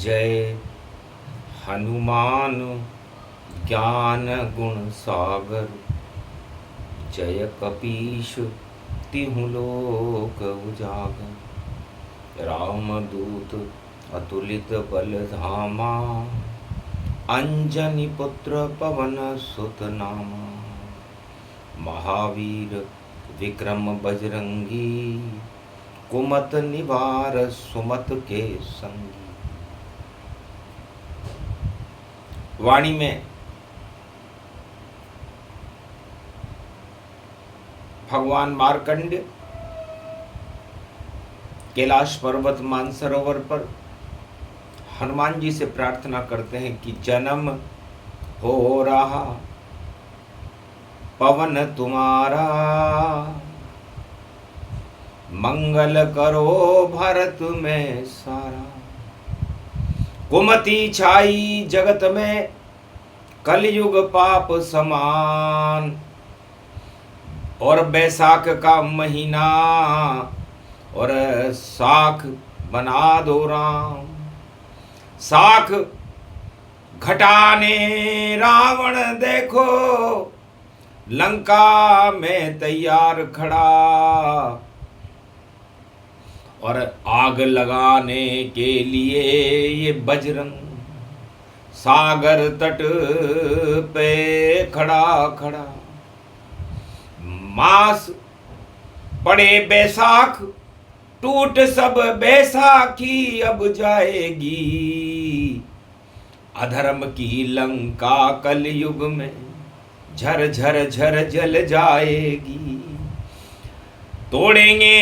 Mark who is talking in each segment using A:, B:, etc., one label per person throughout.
A: जय हनुमान ज्ञान गुण सागर। जय कपीश तिहु लोक उजागर। रामदूत अतुलित बल धामा। अंजनी पुत्र पवन सुत नामा। महावीर विक्रम बजरंगी। कुमत निवार सुमत के संगी। वाणी में भगवान मार्कंडेय कैलाश पर्वत मानसरोवर पर हनुमान जी से प्रार्थना करते हैं कि जन्म हो रहा पवन तुम्हारा। मंगल करो भारत में सारा। कुमति छाई जगत में कलयुग पाप समान। और बैसाख का महीना और साख बना दो राम। साख घटाने रावण देखो लंका में तैयार खड़ा। और आग लगाने के लिए ये बजरंग सागर तट पे खड़ा खड़ा। मास पड़े बैसाख टूट सब बैसाखी अब जाएगी। अधर्म की लंका कलयुग में झर झर झर जल जाएगी। तोड़ेंगे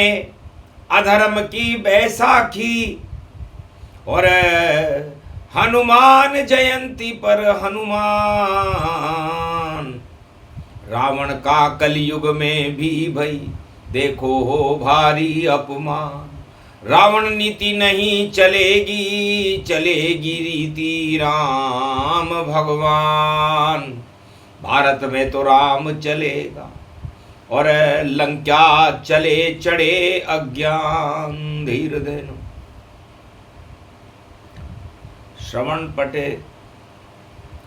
A: अधर्म की बैसाखी। और हनुमान जयंती पर हनुमान रावण का कलयुग में भी भई देखो हो भारी अपमान। रावण नीति नहीं चलेगी चलेगी रीति राम भगवान। भारत में तो राम चलेगा और लंका चले चढ़े अज्ञान। धीर धेनु श्रवण पटे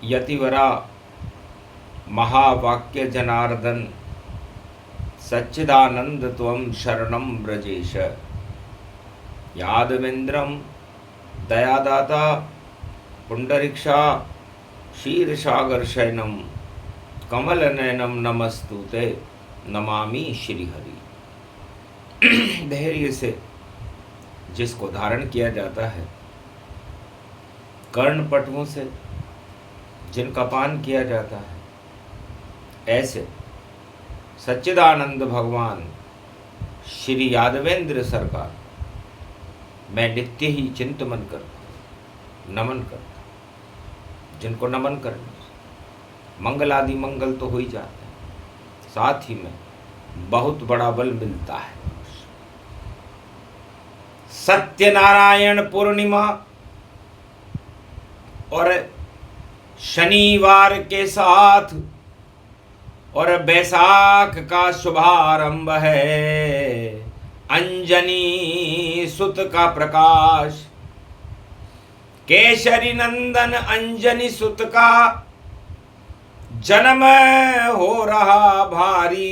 A: यतिवरा महावाक्य जनार्दन। सच्चिदानंद त्वं शरणं ब्रजेश। यादवेन्द्रं दयादाता पुंडरीक्षा क्षीरसागर शयनम कमलनयनम नमस्तुते नमामि श्रीहरि। धैर्य से जिसको धारण किया जाता है, कर्ण पटुओं से जिनका पान किया जाता है, ऐसे सच्चिदानंद भगवान श्री यादवेंद्र सरकार मैं नित्य ही चिंतन करता नमन करता। जिनको नमन करने से मंगल आदि मंगल तो हो ही जाते हैं, साथ ही में बहुत बड़ा बल मिलता है। सत्यनारायण पूर्णिमा और शनिवार के साथ और बैसाख का शुभारंभ है। अंजनी सुत का प्रकाश। केसरी नंदन अंजनी सुत का जन्म हो रहा भारी।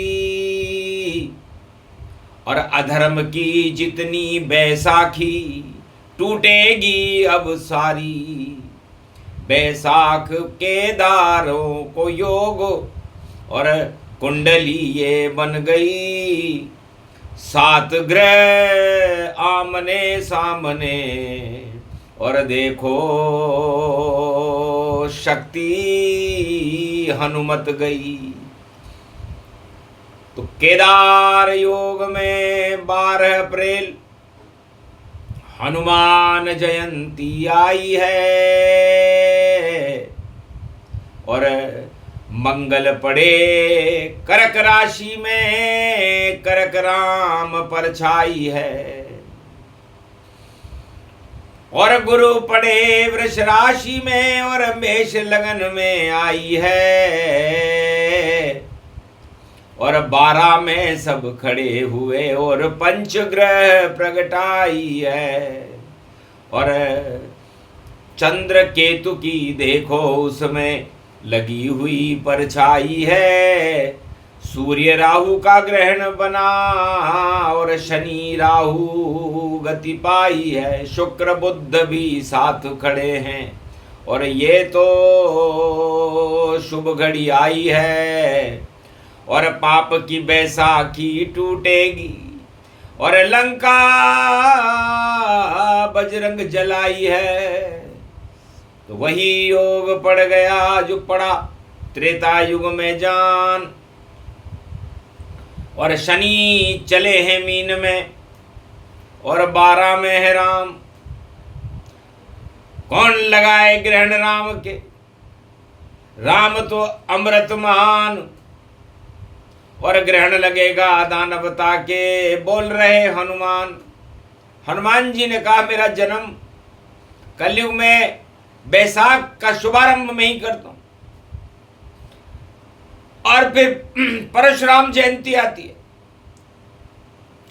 A: और अधर्म की जितनी बैसाखी टूटेगी अब सारी। बैसाख के दारों को योग और कुंडली ये बन गई। 7 ग्रह आमने सामने और देखो शक्ति हनुमत गई। तो केदार योग में 12 अप्रैल हनुमान जयंती आई है। और मंगल पड़े कर्क राशि में कर्क राम पर छाई है। और गुरु पड़े वृष राशि में और मेष लगन में आई है। और 12 में सब खड़े हुए और पंचग्रह प्रगटाई है। और चंद्र केतु की देखो उसमें लगी हुई परछाई है। सूर्य राहु का ग्रहण बना और शनि राहु गति पाई है। शुक्र बुध भी साथ खड़े हैं और ये तो शुभ घड़ी आई है। और पाप की बैसाखी टूटेगी और लंका बजरंग जलाई है। तो वही योग पड़ गया जो पड़ा त्रेता युग में जान। और शनि चले हैं मीन में और 12 में है राम। कौन लगाए ग्रहण राम के, राम तो अमृतमान। और ग्रहण लगेगा दानवता के, बोल रहे हनुमान। हनुमान जी ने कहा मेरा जन्म कलयुग में बैसाख का शुभारंभ में ही करता हूं। और फिर परशुराम जयंती आती है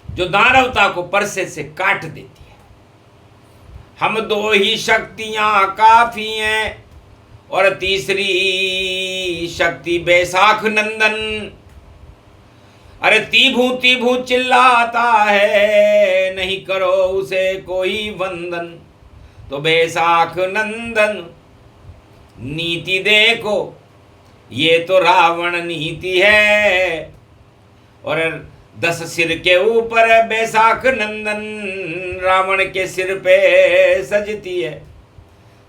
A: जो दानवता को परसे से काट देती है। हम 2 ही शक्तियां काफी हैं और तीसरी शक्ति बैसाख नंदन। अरे तीभू चिल्लाता है, नहीं करो उसे कोई वंदन। तो बैसाख नंदन नीति देखो, ये तो रावण नीति है। और 10 सिर के ऊपर बैसाख नंदन रावण के सिर पे सजती है।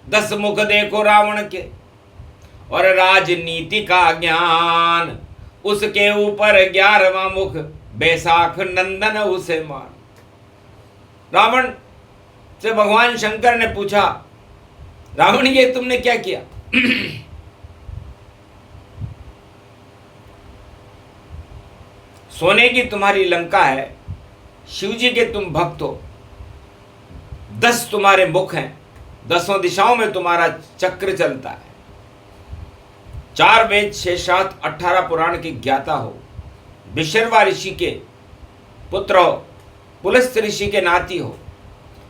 A: 10 मुख देखो रावण के और राजनीति का ज्ञान उसके ऊपर 11वां मुख बैसाख नंदन उसे मान। रावण से भगवान शंकर ने पूछा, रावण ये तुमने क्या किया? सोने की तुम्हारी लंका है, शिव जी के तुम भक्त हो, 10 तुम्हारे मुख हैं, 10 दिशाओं में तुम्हारा चक्र चलता है, 4 वेद 6 शास्त्र 18 पुराण की ज्ञाता हो, विशर्वा ऋषि के पुत्र हो, पुलस्त्य ऋषि के नाती हो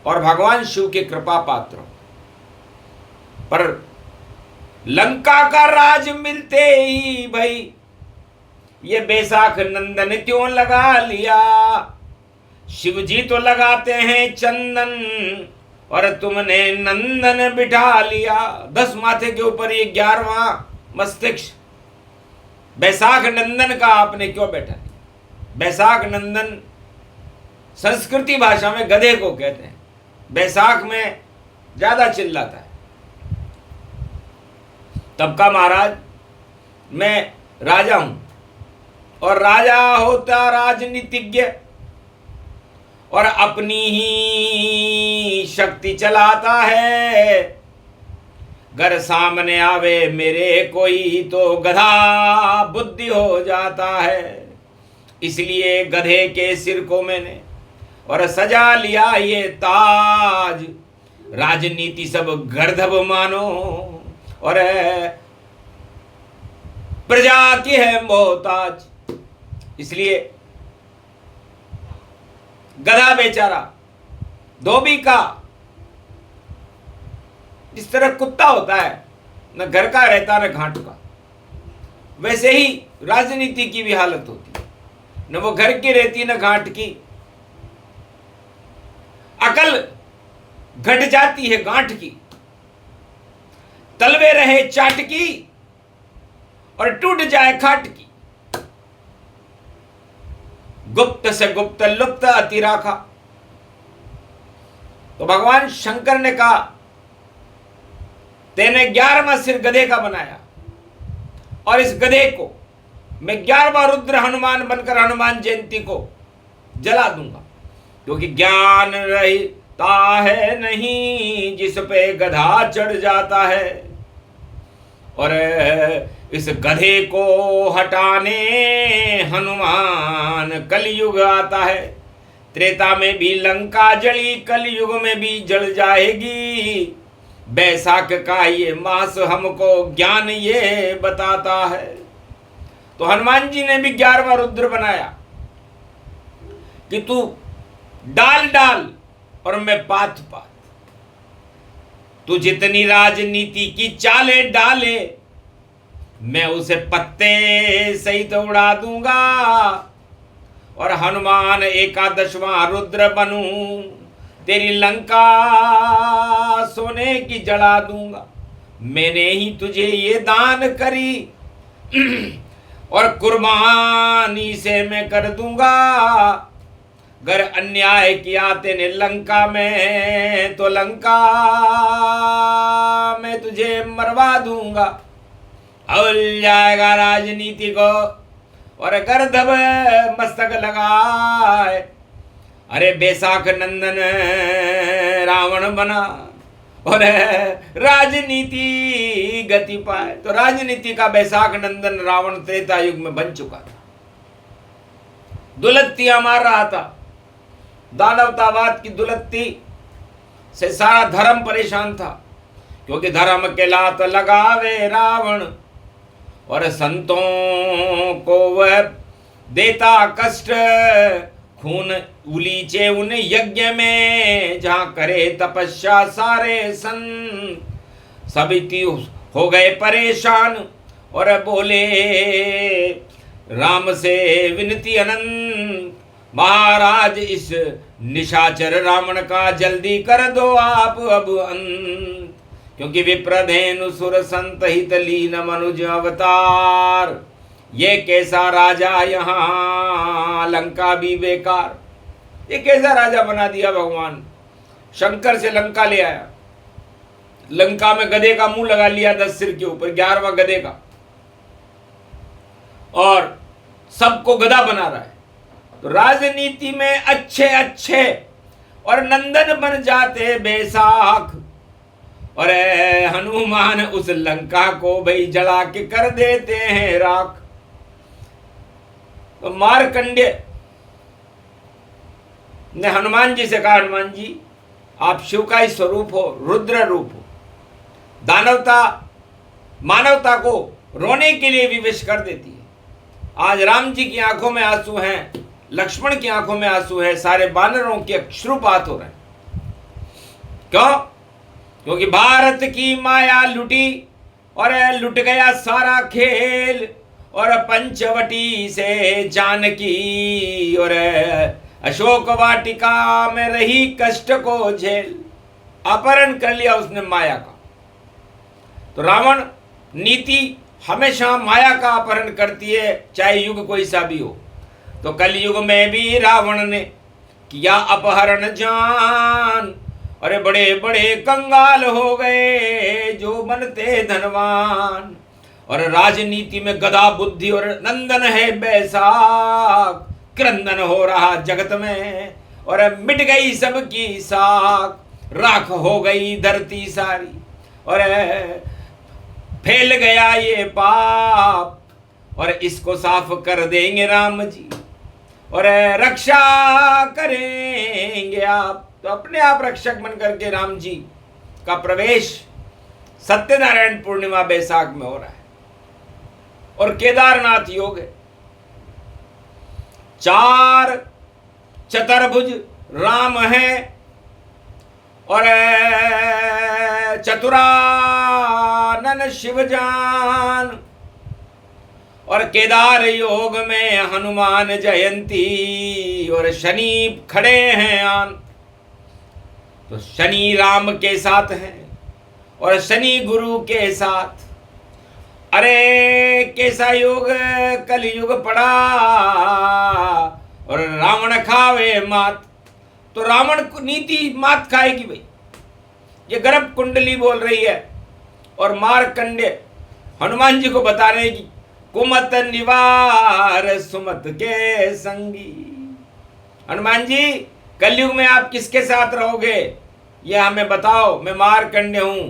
A: और भगवान शिव के कृपा पात्र हो। पर लंका का राज मिलते ही भाई ये बैसाख नंदन क्यों लगा लिया? शिव जी तो लगाते हैं चंदन और तुमने नंदन बिठा लिया। 10 माथे के ऊपर ये 11वां मस्तिष्क बैसाख नंदन का आपने क्यों बैठा लिया? बैसाख नंदन संस्कृति भाषा में गधे को कहते हैं। बैसाख में ज्यादा चिल्लाता है। तब का महाराज मैं राजा हूं और राजा होता राजनीतिज्ञ और अपनी ही शक्ति चलाता है। घर सामने आवे मेरे कोई तो गधा बुद्धि हो जाता है। इसलिए गधे के सिर को मैंने और सजा लिया ये ताज। राजनीति सब गर्दभ मानो और प्रजा की है मोहताज। इसलिए गधा बेचारा धोबी का जिस तरह कुत्ता होता है, न घर का रहता न घाट का, वैसे ही राजनीति की भी हालत होती है। न वो घर की रहती न घाट की। अकल घट जाती है गांठ की, तलवे रहे चाट की और टूट जाए खाट की। गुप्त से गुप्त लुप्त अति राखा। तो भगवान शंकर ने कहा तेने 11वां सिर गधे का बनाया और इस गधे को मैं 11वां रुद्र हनुमान बनकर हनुमान जयंती को जला दूंगा। क्योंकि ज्ञान रहता है नहीं जिस पे गधा चढ़ जाता है। और इस गधे को हटाने हनुमान कलयुग आता है। त्रेता में भी लंका जली, कलयुग में भी जल जाएगी। बैसाख का ये मास हमको ज्ञान ये बताता है। तो हनुमान जी ने भी 11वां रुद्र बनाया कि तू डाल डाल और मैं पात पात। तू जितनी राजनीति की चाले डाले, मैं उसे पत्ते सहित उड़ा दूंगा। और हनुमान एकादशवां रुद्र बनूं, तेरी लंका सोने की जला दूंगा। मैंने ही तुझे ये दान करी और कुर्बानी से मैं कर दूंगा। अगर अन्याय किया तेने लंका में, तो लंका में तुझे मरवा दूंगा। अवल जाएगा राजनीति को और गर्दभ मस्तक लगाए। अरे बैसाख नंदन रावण बना और राजनीति गति पाए। तो राजनीति का बैसाख नंदन रावण त्रेता युग में बन चुका था, दुलत्तियां मार रहा था। दानवतावाद की दुलत्ती से सारा धर्म परेशान था, क्योंकि धर्म के लात लगावे रावण और संतों को वह देता कष्ट। खून उलीचे उन यज्ञ में, जहां करे तपस्या सारे संत। सभी हो गए परेशान और बोले राम से विनती अनंत, महाराज इस निशाचर रावण का जल्दी कर दो आप अब अंत। क्योंकि विप्रधेनु सुर संत हित लीन मनुज अवतार, ये कैसा राजा यहाँ लंका भी बेकार। ये कैसा राजा बना दिया भगवान। शंकर से लंका ले आया, लंका में गधे का मुंह लगा लिया 10 सिर के ऊपर, 11वां गधे का, और सबको गधा बना रहा है। तो राजनीति में अच्छे अच्छे और नंदन बन जाते बैसाख, और हनुमान उस लंका को भाई जला के कर देते हैं राख। तो मार्कंडेय ने हनुमान जी से कहा, हनुमान जी आप शिव का ही स्वरूप हो, रुद्र रूप हो। दानवता मानवता को रोने के लिए विवश कर देती है। आज राम जी की आंखों में आंसू हैं, लक्ष्मण की आंखों में आंसू है, सारे बानरों के अश्रुपात हो रहे हैं। क्यों? क्योंकि भारत की माया लुटी और लुट गया सारा खेल, और पंचवटी से जानकी और अशोक वाटिका में रही कष्ट को झेल। अपहरण कर लिया उसने माया का। तो रावण नीति हमेशा माया का अपहरण करती है, चाहे युग कोई सा भी हो। तो कलयुग में भी रावण ने किया अपहरण जान, अरे बड़े बड़े कंगाल हो गए जो बनते धनवान। और राजनीति में गधा बुद्धि और नंदन है बैसाख, क्रंदन हो रहा जगत में और मिट गई सबकी साख। राख हो गई धरती सारी और फैल गया ये पाप, और इसको साफ कर देंगे राम जी और रक्षा करेंगे आप। तो अपने आप रक्षक बन करके राम जी का प्रवेश सत्यनारायण पूर्णिमा बैसाख में हो रहा है। और केदारनाथ योग है। 4 चतुर्भुज राम है और चतुरानन शिवजान, और केदार योग में हनुमान जयंती और शनि खड़े हैं आन। तो शनि राम के साथ हैं और शनि गुरु के साथ। अरे कैसा योग कल युग पड़ा और रावण खावे मात। तो रावण को नीति मात खाएगी भाई, ये गर्भ कुंडली बोल रही है। और मार्कंडेय हनुमान जी को बता रहे हैं कि कुमत निवार सुमत के संगी। हनुमान जी कलयुग में आप किसके साथ रहोगे ये हमें बताओ। मैं मार्कंडेय हूं,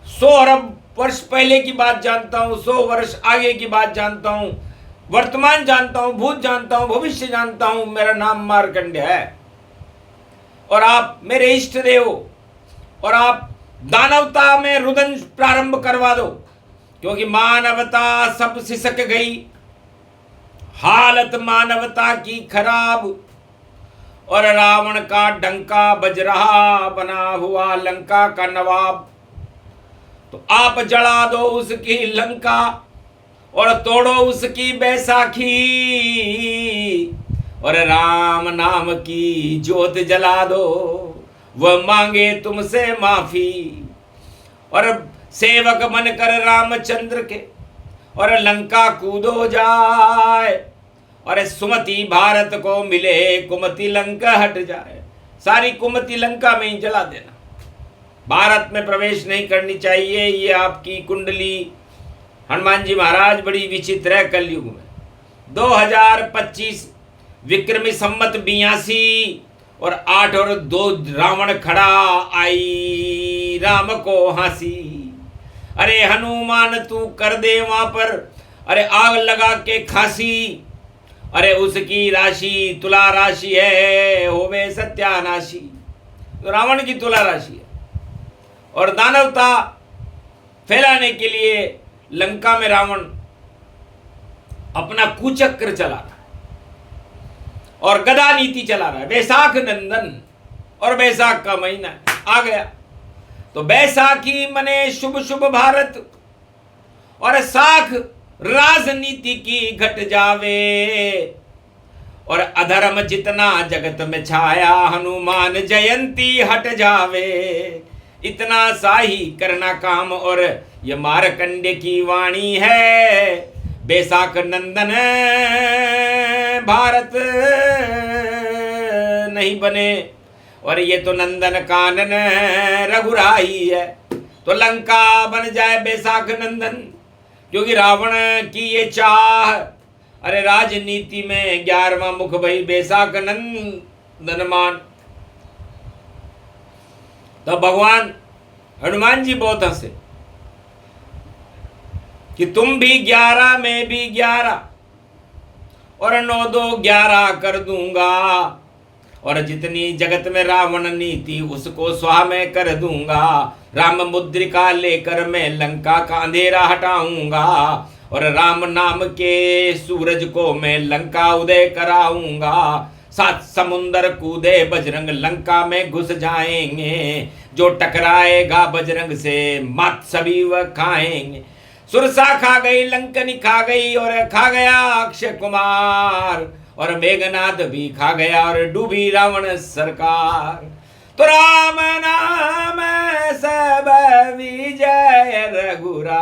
A: 100 अरब वर्ष पहले की बात जानता हूं, 100 वर्ष आगे की बात जानता हूं, वर्तमान जानता हूं, भूत जानता हूं, भविष्य जानता हूं। मेरा नाम मार्कंडेय है और आप मेरे इष्ट देव हो। और आप दानवता में रुदन प्रारंभ करवा दो, क्योंकि मानवता सब सिसक गई, हालत मानवता की खराब। और रावण का डंका बज रहा, बना हुआ लंका का नवाब। तो आप जला दो उसकी लंका और तोड़ो उसकी बैसाखी, और राम नाम की ज्योत जला दो, वह मांगे तुमसे माफी। और सेवक बनकर रामचंद्र के और लंका कूदो जाए, और सुमति भारत को मिले, कुमति लंका हट जाए। सारी कुमति लंका में ही जला देना, भारत में प्रवेश नहीं करनी चाहिए। ये आपकी कुंडली हनुमान जी महाराज बड़ी विचित्र है कलयुग में। 2025 विक्रमी संवत 82 और 8 और 2 रावण खड़ा, आई राम को हंसी। अरे हनुमान तू कर दे वहां पर, अरे आग लगा के खासी। अरे उसकी राशि तुला राशि है, होवे सत्यानाशी। तो रावण की तुला राशि है, और दानवता फैलाने के लिए लंका में रावण अपना कुचक्र चला रहा है और गदा नीति चला रहा है। बैसाख नंदन, और बैसाख का महीना आ गया, तो बैसाखी मने शुभ शुभ भारत, और साख राजनीति की घट जावे, और अधर्म जितना जगत में छाया, हनुमान जयंती हट जावे। इतना सा ही करना काम, और ये मारकंडे की वाणी है। बैसाख नंदन भारत नहीं बने, और ये तो नंदन कानन रघुराई है। तो लंका बन जाए बैसाख नंदन, क्योंकि रावण की ये चाह। अरे राजनीति में 11वां मुख भई बैसाख नंदन मान। तो भगवान हनुमान जी बहुत हंसे कि तुम भी 11 में भी 11, और 9 2 11 कर दूंगा, और जितनी जगत में रावण नीति उसको स्वाह में कर दूंगा। राम मुद्रिका लेकर मैं लंका का अंधेरा हटाऊंगा, और राम नाम के सूरज को मैं लंका उदय कराऊंगा। 7 समुंदर कूदे बजरंग लंका में घुस जाएंगे, जो टकराएगा बजरंग से मात सभी वह खाएंगे। सुरसा खा गई, लंकनी खा गई, और खा गया अक्षय कुमार, और मेघनाथ भी खा गया, और डूबी रावण सरकार। तो राम नाम सब विजय रघुराई,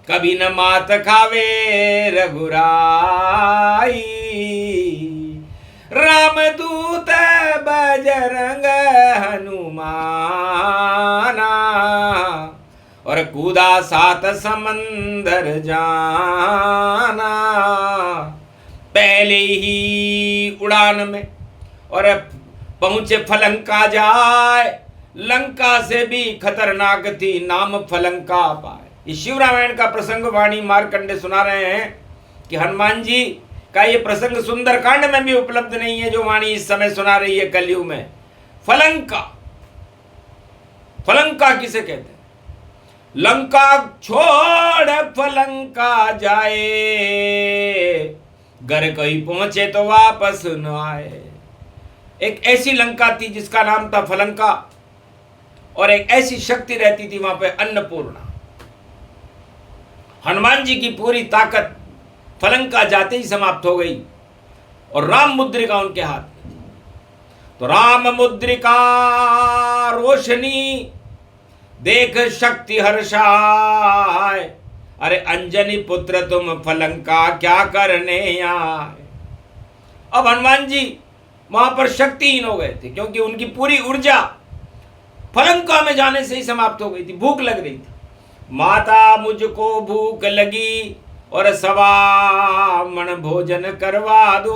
A: कभी न मात खावे रघुराई। रामदूत बजरंग हनुमाना, और कूदा 7 समंदर जाना। पहले ही उड़ान में और पहुंचे फलंका जाए, लंका से भी खतरनाक थी नाम फलंका पाए। ये शिव रामायण का प्रसंग वाणी मार्कंडे सुना रहे हैं कि हनुमान जी का ये प्रसंग सुंदरकांड में भी उपलब्ध नहीं है, जो वाणी इस समय सुना रही है कलयुग में। फलंका, फलंका किसे कहते हैं? लंका छोड़ फलंका जाए, घर कहीं पहुंचे तो वापस न आए। एक ऐसी लंका थी जिसका नाम था फलंका, और एक ऐसी शक्ति रहती थी वहां पे अन्नपूर्णा। हनुमान जी की पूरी ताकत फलंका जाते ही समाप्त हो गई, और राम मुद्रिका उनके हाथ में। तो राम मुद्रिका रोशनी देख शक्ति हर्षाय, अरे अंजनी पुत्र तुम फलंका क्या करने आए। अब हनुमान जी वहां पर शक्तिहीन हो गए थे, क्योंकि उनकी पूरी ऊर्जा फलंका में जाने से ही समाप्त हो गई थी। भूख लग रही थी, माता मुझको भूख लगी, और 1.25 मन भोजन करवा दो,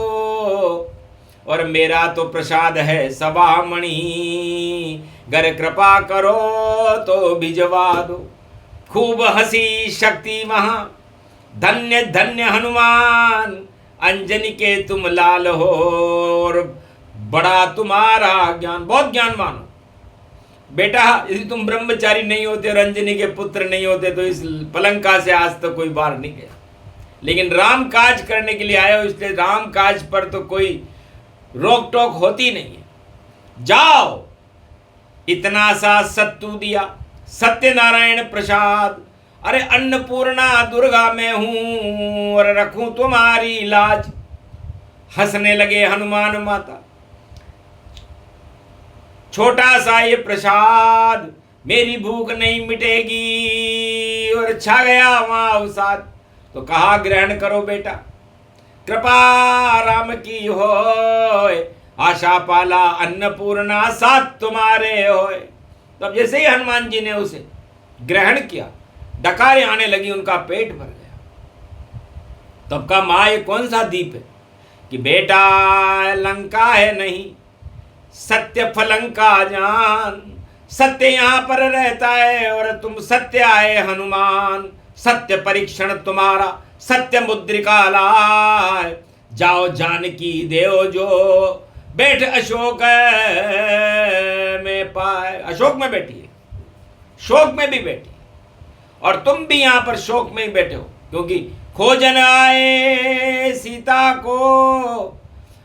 A: और मेरा तो प्रसाद है 1.25 मणि, गर कृपा करो तो भिजवा दो। खूब हंसी शक्ति वहां, धन्य धन्य हनुमान, अंजनी के तुम लाल हो, और बड़ा तुम्हारा ज्ञान, बहुत ज्ञानवान हो। बेटा यदि तुम ब्रह्मचारी नहीं होते और अंजनी के पुत्र नहीं होते तो इस पलंका से आज तक कोई बाहर नहीं गया। लेकिन राम काज करने के लिए आए हो, इसलिए राम काज पर तो कोई रोक टोक होती नहीं है। जाओ, इतना सा सत्तू दिया, सत्यनारायण प्रसाद। अरे अन्नपूर्णा दुर्गा मैं हूं और रखूं तुम्हारी लाज। हंसने लगे हनुमान माता, छोटा सा ये प्रसाद, मेरी भूख नहीं मिटेगी। और छा गया वहां अवसाद। तो कहा ग्रहण करो बेटा, कृपा राम की होय, आशा पाला अन्नपूर्णा साथ तुम्हारे होय। तब जैसे ही हनुमान जी ने उसे ग्रहण किया, डकारें आने लगी, उनका पेट भर गया। तब का माँ ये कौन सा दीप है कि बेटा लंका है नहीं, सत्य फलंका जान। सत्य यहां पर रहता है और तुम सत्य आए हनुमान। सत्य परीक्षण तुम्हारा, सत्य मुद्रिका लाए। जाओ जानकी देव जो बैठ अशोक में पाए। अशोक में बैठी है, शोक में भी बैठी, और तुम भी यहां पर शोक में ही बैठे हो, क्योंकि खोजन आए सीता को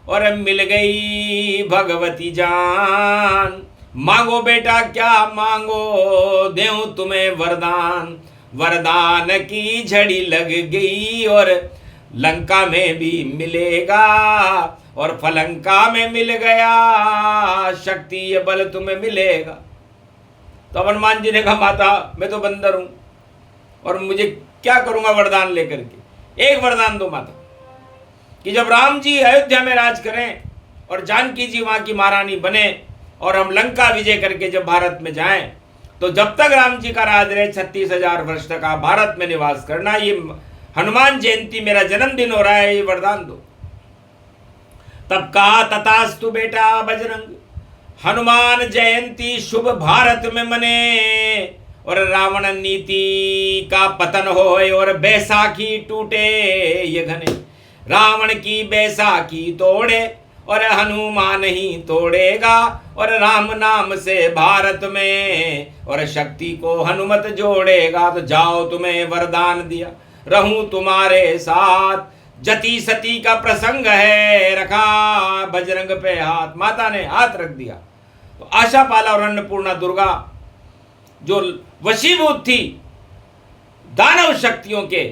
A: और मिल गई भगवती जान। मांगो बेटा क्या मांगो, देऊं तुम्हें वरदान। वरदान की झड़ी लग गई और लंका में भी मिलेगा, और फलंका में मिल गया, शक्ति ये बल तुम्हें मिलेगा। तो हनुमान जी ने कहा माता मैं तो बंदर हूं और मुझे क्या करूंगा वरदान लेकर के। एक वरदान दो माता कि जब राम जी अयोध्या में राज करें और जानकी जी वहां की महारानी बने और हम लंका विजय करके जब भारत में जाएं, तो जब तक राम जी का राज रहे 36,000 वर्ष तक आप भारत में निवास करना। ये हनुमान जयंती मेरा जन्मदिन हो रहा है, ये वरदान दो। तब कहा तथास्तु बेटा बजरंग, हनुमान जयंती शुभ भारत में मने, और रावण नीति का पतन होए और बैसाखी टूटे ये घने। रावण की बैसाखी तोड़े और हनुमान ही तोड़ेगा, और राम नाम से भारत में और शक्ति को हनुमत जोड़ेगा। तो जाओ तुम्हें वरदान दिया, रहूं तुम्हारे साथ। जति सती का प्रसंग है, रखा बजरंग पे हाथ। माता ने हाथ रख दिया तो आशा पाला और अन्नपूर्णा दुर्गा जो वशीभूत थी दानव शक्तियों के,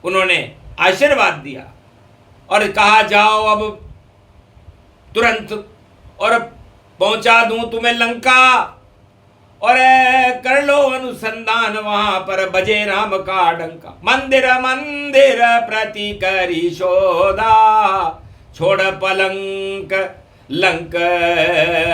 A: उन्होंने आशीर्वाद दिया और कहा जाओ अब तुरंत और पहुंचा दूं तुम्हें लंका, और कर लो अनुसंधान वहां पर बजे राम का डंका। मंदिर मंदिर प्रति करी शोधा, छोड़ पलंक लंक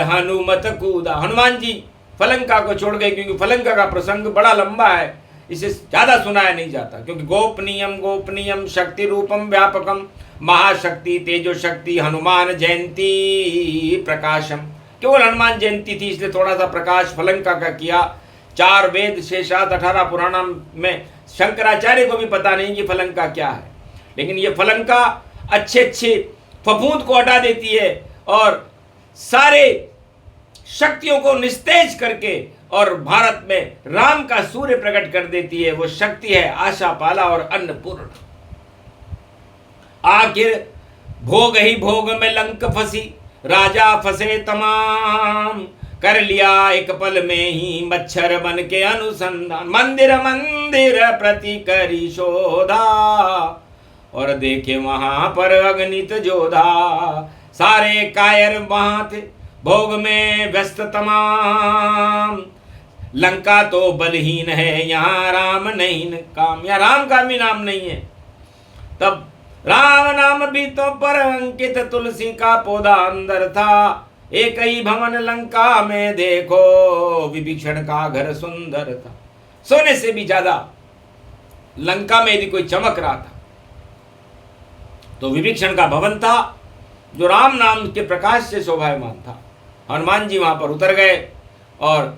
A: हनुमत कूदा। हनुमान जी फलंका को छोड़ गए, क्योंकि फलंका का प्रसंग बड़ा लंबा है, इसे ज्यादा सुनाया नहीं जाता। क्योंकि गोपनीयम गोपनीयम शक्ति रूपम व्यापकम, महाशक्ति तेजो शक्ति हनुमान जयंती प्रकाशम। केवल हनुमान जयंती थी इसलिए थोड़ा सा प्रकाश फलंका का किया। 4 वेद शेषात 18 पुराणों में शंकराचार्य को भी पता नहीं कि फलंका क्या है, लेकिन ये फलंका अच्छे अच्छे फफूंद को हटा देती है और सारे शक्तियों को निस्तेज करके और भारत में राम का सूर्य प्रकट कर देती है। वो शक्ति है आशा पाला और अन्नपूर्ण। आखिर भोग ही भोग में लंक फंसी, राजा फंसे तमाम। कर लिया एक पल में ही मच्छर बन के अनुसंधान। मंदिर मंदिर प्रति करी शोधा, और देखे वहां पर अगणित जोधा। सारे कायर वहां थे भोग में व्यस्त तमाम। लंका तो बलहीन है, यहाँ राम नहीं काम, यहाँ राम का भी नाम नहीं है। तब राम नाम भी तो पर अंकित, तुलसी का पौधा अंदर था। एक ही भवन लंका में देखो, विभीषण का घर सुंदर था। सोने से भी ज्यादा लंका में यदि कोई चमक रहा था तो विभीषण का भवन था, जो राम नाम के प्रकाश से शोभायमान था। हनुमान जी वहां पर उतर गए और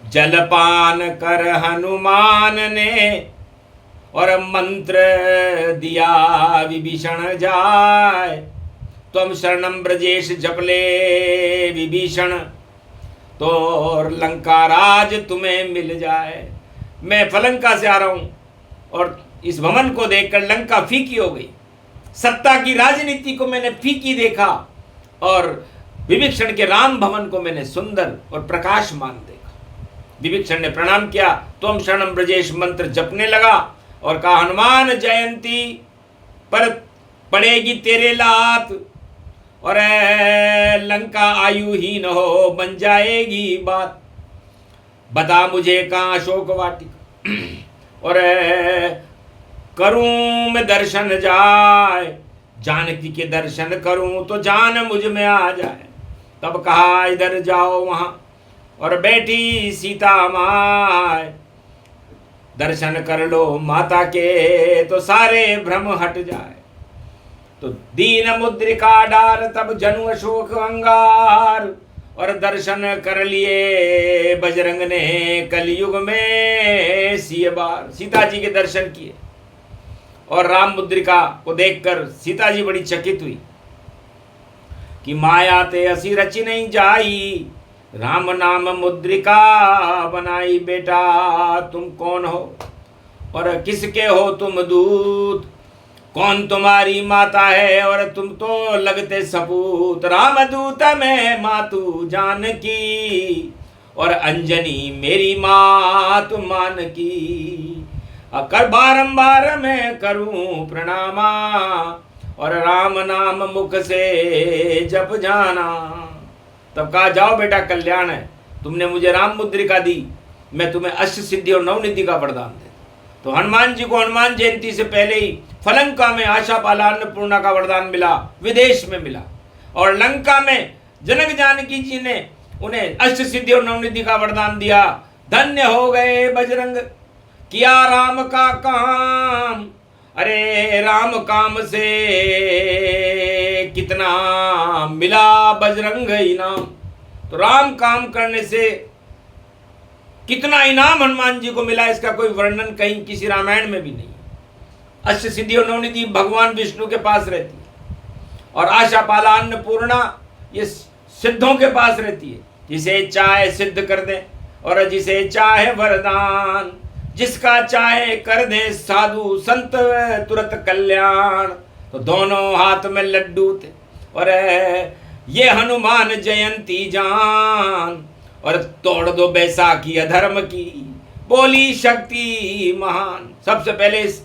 A: जलपान कर हनुमान ने और मंत्र दिया विभीषण जाय। तुम शरणम ब्रजेश जपले विभीषण, तो लंका राज तुम्हें मिल जाए। मैं फलंका से आ रहा हूं और इस भवन को देखकर लंका फीकी हो गई। सत्ता की राजनीति को मैंने फीकी देखा और विभीषण के राम भवन को मैंने सुंदर और प्रकाशमान देखा। विभीषण ने प्रणाम किया, त्वम शरणम ब्रजेश मंत्र जपने लगा और कहा, हनुमान जयंती पर पड़ेगी तेरे लात और लंका आयुहीन हो बन जाएगी बात। बता मुझे कहाँ अशोक वाटिका और करूं मैं दर्शन जाए, जानकी के दर्शन करूं तो जान मुझ में आ जाए। तब कहा इधर जाओ वहां और बैठी सीता माय, दर्शन कर लो माता के तो सारे भ्रम हट जाए। तो दीन मुद्रिका डार तब जनु अशोक अंगार और दर्शन कर लिए बजरंग ने कलयुग में सिय बार। सीता जी के दर्शन किए और राम मुद्रिका को देखकर सीता जी बड़ी चकित हुई कि माया ते असी रची नहीं जाई, राम नाम मुद्रिका बनाई। बेटा तुम कौन हो और किसके हो तुम दूत, कौन तुम्हारी माता है और तुम तो लगते सपूत। राम दूत में मातु जानकी और अंजनी मेरी मातु मान की। अकर बारंबार मैं करूं प्रणामा और राम नाम मुख से जप जाना। तब कहा जाओ बेटा कल्याण है, तुमने मुझे राम मुद्रिका दी, मैं तुम्हें अष्ट सिद्धि और नवनिधि का वरदान देता। तो हनुमान जी को हनुमान जयंती से पहले ही फलंका में आशा पाला अन्नपूर्णा का वरदान मिला, विदेश में मिला, और लंका में जनक जानकी जी ने उन्हें अष्ट सिद्धि और नवनिधि का वरदान दिया। धन्य हो गए बजरंग, किया राम का काम। अरे राम काम से कितना मिला बजरंग इनाम। तो राम काम करने से कितना इनाम हनुमान जी को मिला, इसका कोई वर्णन कहीं किसी रामायण में भी नहीं। अष्ट सिद्धि और नवनिधि भगवान विष्णु के पास रहती है और आशा पाला अन्नपूर्णा ये सिद्धों के पास रहती है। जिसे चाहे सिद्ध कर दे और जिसे चाहे वरदान, जिसका चाहे कर दे साधु संत तुरंत कल्याण। तो दोनों हाथ में लड्डू थे और ये हनुमान जयंती जान और तोड़ दो बैसाखी अधर्म की, बोली शक्ति महान। सबसे पहले इस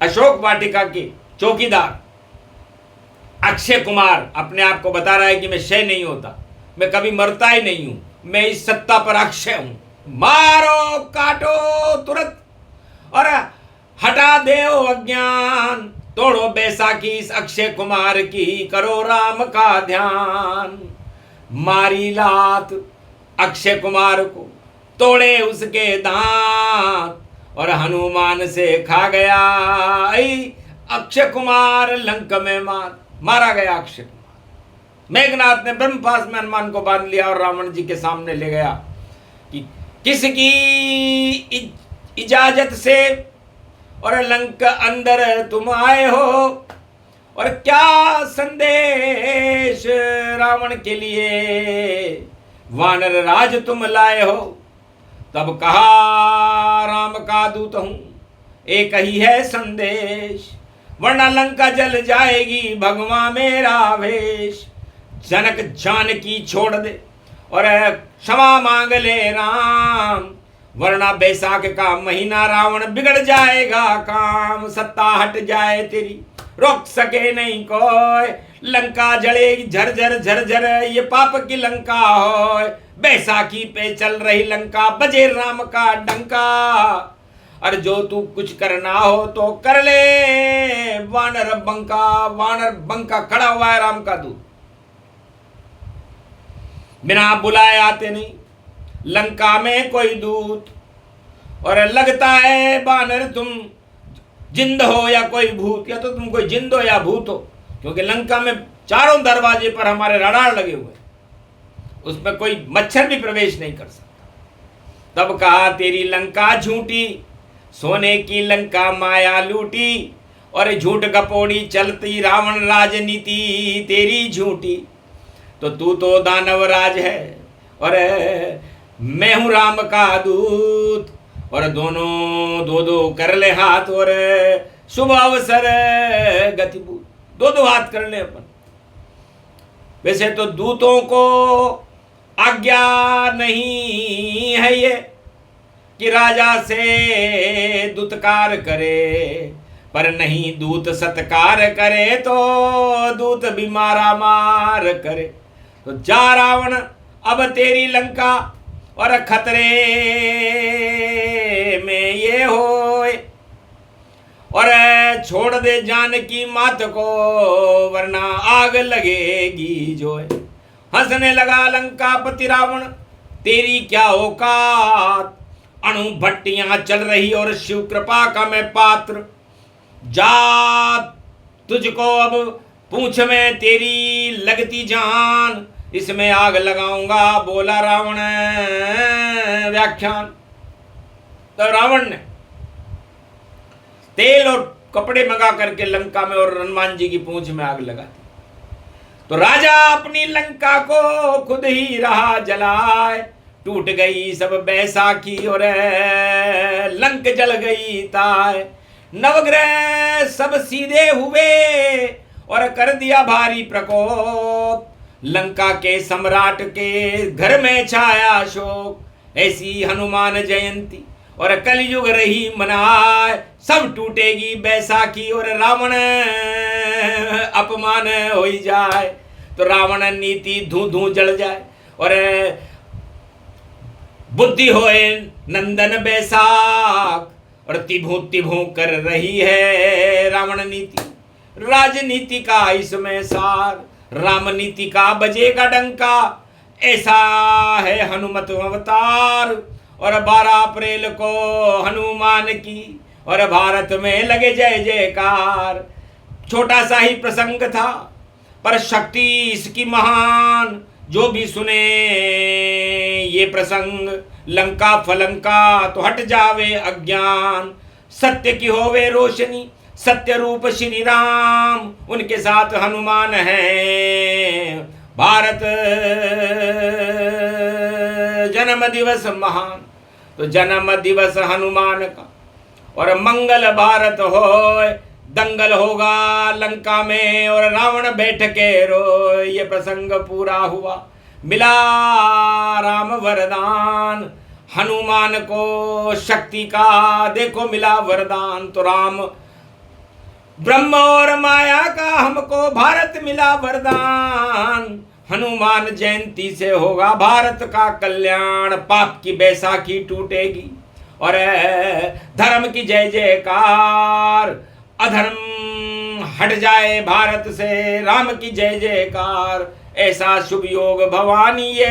A: अशोक वाटिका के चौकीदार अक्षय कुमार अपने आप को बता रहा है कि मैं क्षय नहीं होता, मैं कभी मरता ही नहीं हूं, मैं इस सत्ता पर अक्षय हूं। मारो काटो तुरंत और हटा देओ अज्ञान, तोड़ो बैसाखी इस अक्षय कुमार की, करो राम का ध्यान। मारी लात अक्षय कुमार को, तोड़े उसके दांत और हनुमान से खा गया अक्षय कुमार लंक में मारा गया अक्षय कुमार। मेघनाथ ने ब्रह्मपास में हनुमान को बांध लिया और रावण जी के सामने ले गया कि किसकी इजाजत से और लंक अंदर तुम आए हो और क्या संदेश रावण के लिए वानर राज तुम लाए हो। तब कहा राम का दूत हूं, एक ही है संदेश, वरना लंका जल जाएगी भगवान मेरा वेश। जनक जानकी छोड़ दे और क्षमा मांग ले राम, वरना बैसाख का महीना रावण बिगड़ जाएगा काम। सत्ता हट जाए तेरी रोक सके नहीं कोई, लंका जलेगी झरझर झरझर ये पाप की लंका हो। बैसाखी पे चल रही लंका बजे राम का डंका, और जो तू कुछ करना हो तो कर ले। वानर बंका खड़ा हुआ है राम का दूत, बिना बुलाए आते नहीं लंका में कोई दूत। और लगता है बानर तुम जिंद हो या कोई भूत, या तो तुम कोई जिंद हो या भूत हो, क्योंकि लंका में चारों दरवाजे पर हमारे रडार लगे हुए, उसमें कोई मच्छर भी प्रवेश नहीं कर सकता। तब कहा तेरी लंका झूठी, सोने की लंका माया लूटी, और झूठ गपोड़ी चलती रावण राजनीति तेरी झूठी। तो तू तो दानव राज है और मैं हूं राम का दूत, और दोनों दो दो कर ले हाथ, और शुभ अवसर गतिभूत, दो दो हाथ कर ले अपन। वैसे तो दूतों को आज्ञा नहीं है ये कि राजा से दूतकार करे, पर नहीं दूत सत्कार करे तो दूत भी मारा मार करे। तो जा रावण अब तेरी लंका, और खतरे में ये होए, और छोड़ दे जानकी मात को, वरना आग लगेगी जोए। हंसने लगा लंकापति रावण, तेरी क्या औकात, अणु भट्टियां चल रही और शिव कृपा का मैं पात्र। जा तुझको अब पूंछ में तेरी लगती जान, इसमें आग लगाऊंगा, बोला रावण व्याख्यान। तो रावण ने तेल और कपड़े मंगा करके लंका में और हनुमान जी की पूंछ में आग लगा दी। तो राजा अपनी लंका को खुद ही रहा जलाए, टूट गई सब बैसाखी और लंक जल गई ताय। नवग्रह सब सीधे हुए और कर दिया भारी प्रकोप, लंका के सम्राट के घर में छाया शोक। ऐसी हनुमान जयंती और कलयुग रही मनाए, सब टूटेगी बैसाखी और रावण अपमान हो जाए। तो रावण नीति धू धू जल जाए और बुद्धि होए नंदन बैसाख, और तिभू तिभू कर रही है रावण नीति। राजनीति का इसमें सार, राम नीति का बजेगा डंका, ऐसा है हनुमत अवतार। और 12 अप्रैल को हनुमान की और भारत में लगे जय जयकार। छोटा सा ही प्रसंग था पर शक्ति इसकी महान, जो भी सुने ये प्रसंग लंका फलंका तो हट जावे अज्ञान। सत्य की होवे रोशनी, सत्य रूप श्री राम, उनके साथ हनुमान है। भारत जन्म दिवस महान, तो जन्म दिवस हनुमान का और मंगल भारत होए। दंगल होगा लंका में और रावण बैठ के रोए। ये प्रसंग पूरा हुआ, मिला राम वरदान। हनुमान को शक्ति का देखो मिला वरदान। तो राम ब्रह्म और माया का हमको भारत मिला वरदान। हनुमान जयंती से होगा भारत का कल्याण। पाप की बैसाखी टूटेगी और धर्म की जय जयकार। अधर्म हट जाए भारत से, राम की जय जयकार। ऐसा शुभ योग भवानी ये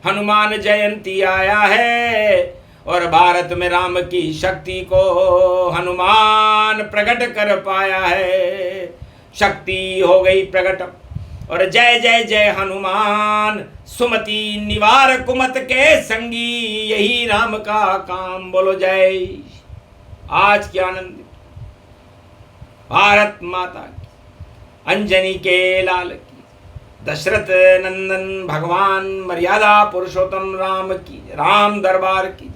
A: हनुमान जयंती आया है, और भारत में राम की शक्ति को हनुमान प्रकट कर पाया है। शक्ति हो गई प्रकट और जय जय जय हनुमान। सुमति निवार कुमत के संगी, यही राम का काम। बोलो जय। आज के आनंद भारत माता की, अंजनी के लाल की, दशरथ नंदन भगवान मर्यादा पुरुषोत्तम राम की, राम दरबार की।